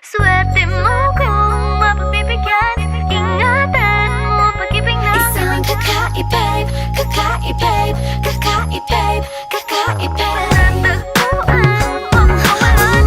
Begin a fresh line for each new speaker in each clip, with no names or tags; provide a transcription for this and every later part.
Swerte mo kung mapagbibigyan. Ingatan mo pag-ibig na
Isang kakaibib, kakaibib, kakaibib, kakaibib.
Natagpuan mo kawalan.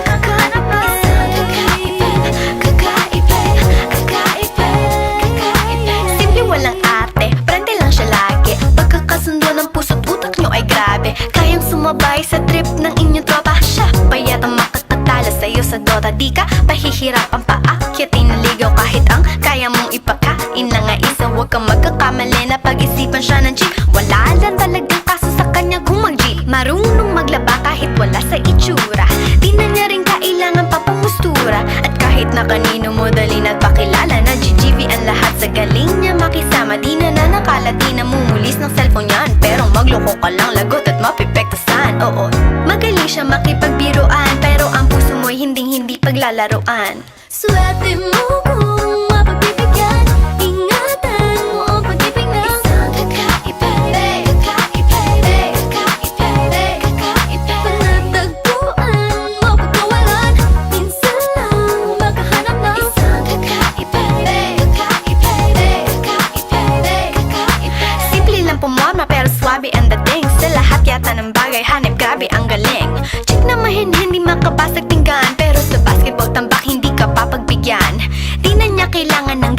Kakanap na
Isang kakaibib, kakaibib, kakaibib, kakaibib. Simple walang ate, prende lang siya lagi. Pagkakasundo ng puso't utak nyo ay grabe. Kayang sumabay sa trip ng inyong tropa. Siya pa yata makakatala sa'yo sa Dota. Di ka pahihirapan pa akyatin na ligaw kahit ang kaya mong ipakain na nga isa. Huwag kang magkakamali na pag-isipan siya ng cheap. Wala lang talagang kaso sa kanya kung mag-jeep. Marunong maglaba kahit wala sa itsura. Di na niya rin kailangan pa pumustura. At kahit na kanino mo dali nagpakilala na GGV ang lahat sa galing niya makisama. Di na nakala, di na mumulis ng cellphone yan. Pero magloko ka lang, lagot at mapipektasan. Oo, magaling siya makipagbiruan, pero ang puso mo'y hinding-hindi paglalaruan.
swerte mo kung mapagbibigyan. Ingatan mo ang pag-ibig na
Isang kakaibib, kakaibib, kakaibib, kakaibib.
Natagpuan mo pagkawalan. Minsan lang makahanap na
Isang kakaibib, kakaibib, kakaibib, kakaibib. Simple lang pumorma pero swabe ang dating. Sa lahat yata ng bagay hanip, grabe ang galing. Chick na mahin-hindi makabasag tinggan, pero sa basketball tambak hindi ka papagbigyan. Di na niya kailangan ng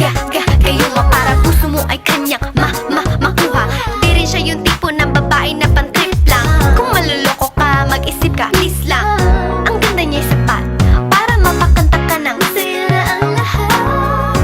kayo nga para puso mo ay kanyang makuha. Di rin siya yung tipo ng babae na pan-trip lang. Kung maluloko ka, mag-isip ka, please lang. Ang ganda niya'y sapat para mapakanta ka ng
sila ang lahat.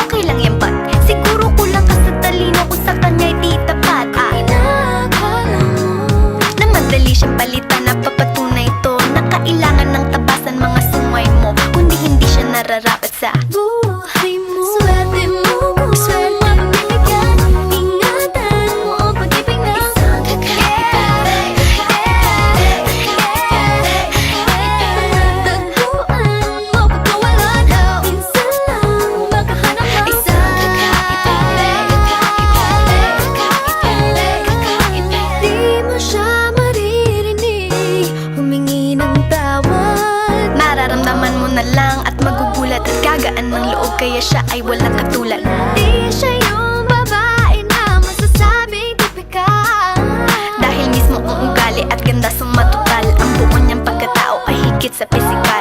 okay lang yan, but siguro kulang ka sa talino kung sa kanya'y di tapat.
Inakala mo
Na madali siyang palitan na papatunay ito na kailangan ng tabasan mga sungay mo, kundi hindi siya nararapat sa
buhay mo. Swerte mo kung mapagbibigyan. Ingatan mo ang pag-ibig na
Isang kakaibib, kakaibib, kakaibib, kakaibib.
Natagpuan mo pagkawalan. Minsan lang makahanap na
Isang kakaibib, kakaibib, kakaibib, kakaibib.
Di mo siya maririnig humingi ng tawad.
Mararamdaman mo na lang at magugulat at gagaan ng loob, kaya siya ay walang katulad.
Di siya yung babae na masasabing tipikal.
Dahil mismo ang ugali at ganda sumatotal, ang buo niyang pagkatao ay higit sa pisikal.